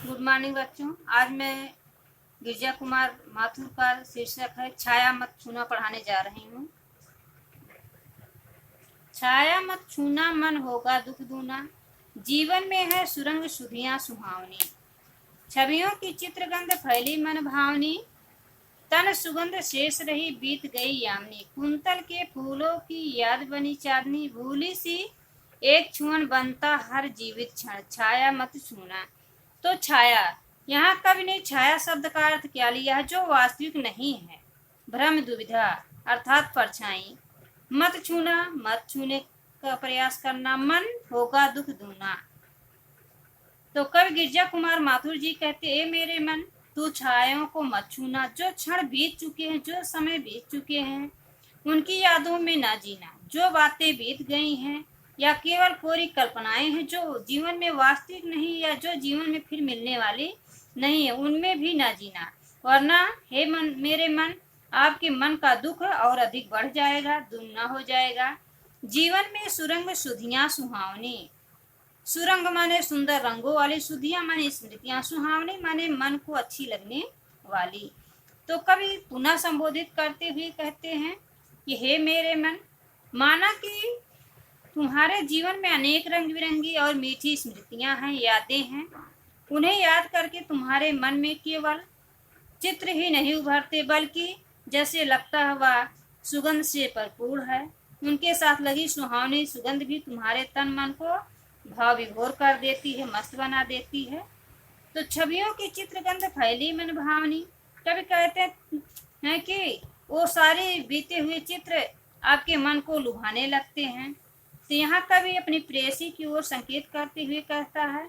Good morning बच्चों। आज मैं गिरजा कुमार माथुर का शीर्षक है छाया मत छूना पढ़ाने जा रही हूँ। छाया मत छूना मन होगा दुख दूना, जीवन में है सुरंग सुधियाँ सुहावनी। छवियों की चित्रगंध फैली मन भावनी, तन सुगंध शेष रही बीत गई यामनी। कुंतल के फूलों की याद बनी चांदनी, भूली सी एक छुअन बनता हर जीवित क्षण। छाया मत छूना। तो छाया, यहाँ कवि ने छाया शब्द का अर्थ क्या लिया है? जो वास्तविक नहीं है, भ्रम दुविधा अर्थात परछाई। मत छूना, मत छूने का प्रयास करना, मन होगा दुख दूना। तो कवि गिरजा कुमार माथुर जी कहते, ए मेरे मन, तू छायाओं को मत छूना। जो क्षण बीत चुके हैं, जो समय बीत चुके हैं, उनकी यादों में ना जीना। जो बातें बीत गई हैं या केवल कोरी कल्पनाएं हैं, जो जीवन में वास्तविक नहीं या जो जीवन में फिर मिलने वाली नहीं है, उनमें भी ना जीना। वरना हे मन, मेरे मन, आपके मन का दुख और अधिक बढ़ जाएगा, दुगना हो जाएगा। जीवन में सुरंग सुधियाँ सुहावनी। सुरंग माने सुंदर रंगों वाली, सुधियाँ माने स्मृतियाँ, सुहावनी माने मन को अच्छी लगने वाली। तो कवि पुनः संबोधित करते हुए कहते हैं कि हे मेरे मन, माना कि तुम्हारे जीवन में अनेक रंग बिरंगी और मीठी स्मृतियां हैं, यादें हैं। उन्हें याद करके तुम्हारे मन में केवल चित्र ही नहीं उभरते, बल्कि जैसे लगता हुआ सुगंध से भरपूर है। उनके साथ लगी सुहावनी सुगंध भी तुम्हारे तन मन को भाव विभोर कर देती है, मस्त बना देती है। तो छवियों की चित्रगंध फैली मन भावनी। कभी कहते हैं कि वो सारे बीते हुए चित्र आपके मन को लुभाने लगते हैं। तो यहाँ कवि अपनी प्रेयसी की ओर संकेत करते हुए कहता है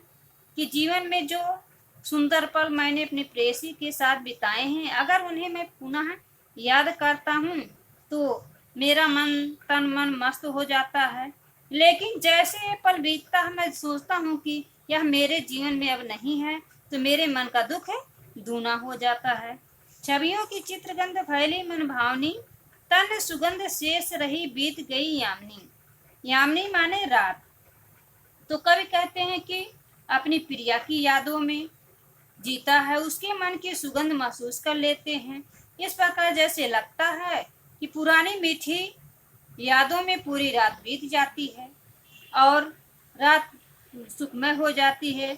कि जीवन में जो सुंदर पल मैंने अपनी प्रेयसी के साथ बिताए हैं, अगर उन्हें मैं पुनः याद करता हूँ तो मेरा तन मन मस्त हो जाता है। लेकिन जैसे ये पल बीतता है, मैं सोचता हूँ कि यह मेरे जीवन में अब नहीं है, तो मेरे मन का दुख दूना हो जाता है। छवियों की चित्रगंध फैली मन भावनी, तन सुगंध शेष रही बीत गई यामनी। यामनी माने रात। तो कवि कहते हैं कि अपनी प्रिया की यादों में जीता है, उसके मन की सुगंध महसूस कर लेते हैं। इस प्रकार जैसे लगता है कि पुरानी मीठी यादों में पूरी रात बीत जाती है और रात सुखमय हो जाती है।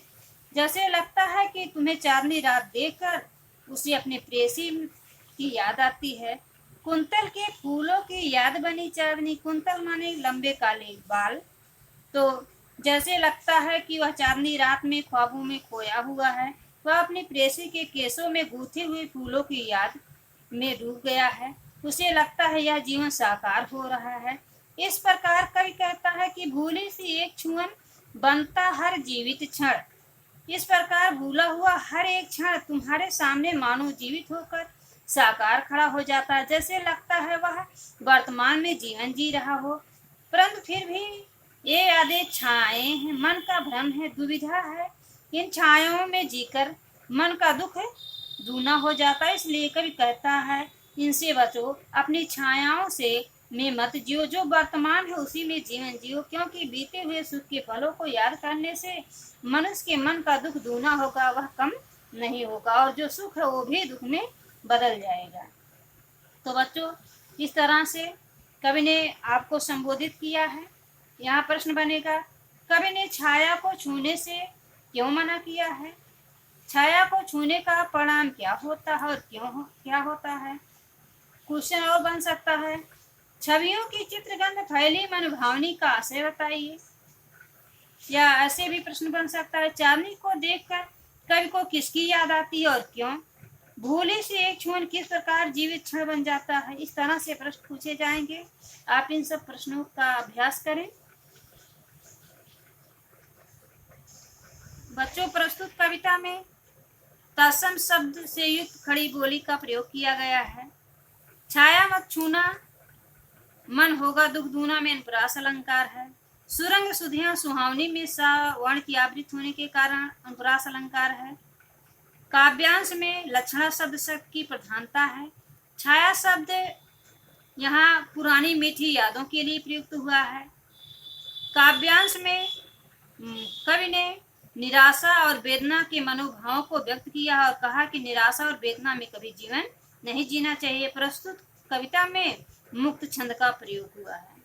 जैसे लगता है कि तुम्हें चांदनी रात देखकर उसे अपने प्रेयसी की याद आती है। कुंतल के फूलों की याद बनी चांदनी। कुंतल माने लंबे काले बाल। तो जैसे लगता है कि वह चांदनी रात में ख्वाबों में खोया हुआ है। वह अपनी प्रेयसी के केसों में गूंथे हुए फूलों की याद में डूब गया है। उसे लगता है यह जीवन साकार हो रहा है। इस प्रकार कवि कहता है कि भूली सी एक छुअन बनता हर जीवित क्षण। इस प्रकार भूला हुआ हर एक क्षण तुम्हारे सामने मानो जीवित होकर साकार खड़ा हो जाता है। जैसे लगता है वह वर्तमान में जीवन जी रहा हो, परंतु फिर भी ये यादें छाए हैं, मन का भ्रम है, दुविधा है। इन छायाओं में जीकर मन का दुख दूना हो जाता है। इसलिए कवि कहता है, इनसे बचो, अपनी छायाओं से में मत जियो। जो वर्तमान है उसी में जीवन जियो, क्योंकि बीते हुए सुख के पलों को याद करने से मनुष्य के मन का दुख दूना होगा, वह कम नहीं होगा, और जो सुख है वो भी दुख में बदल जाएगा। तो बच्चों, इस तरह से कवि ने आपको संबोधित किया है। यहाँ प्रश्न बनेगा, कवि ने छाया को छूने से क्यों मना किया है? छाया को छूने का परिणाम क्या होता है और क्या होता है? क्वेश्चन और बन सकता है, छवियों की चित्रगंध फैली मन भावनी का आशय बताइए। या ऐसे भी प्रश्न बन सकता है, चांदनी को देखकर कवि को किसकी याद आती है और क्यों? भूले से एक छुअन किस प्रकार जीवित क्षण बन जाता है? इस तरह से प्रश्न पूछे जाएंगे। आप इन सब प्रश्नों का अभ्यास करें। बच्चों, प्रस्तुत कविता में तत्सम शब्द से युक्त खड़ी बोली का प्रयोग किया गया है। छाया मत छूना, मन होगा दुख दूना में अनुप्रास अलंकार है। सुरंग सुधियां सुहावनी में सा वर्ण की आवृत्ति होने के कारण अनुप्रास अलंकार है। काव्यांश में लक्षणा शब्द की प्रधानता है। छाया शब्द यहाँ पुरानी मीठी यादों के लिए प्रयुक्त हुआ है। काव्यांश में कवि ने निराशा और वेदना के मनोभावों को व्यक्त किया और कहा कि निराशा और वेदना में कभी जीवन नहीं जीना चाहिए। प्रस्तुत कविता में मुक्त छंद का प्रयोग हुआ है।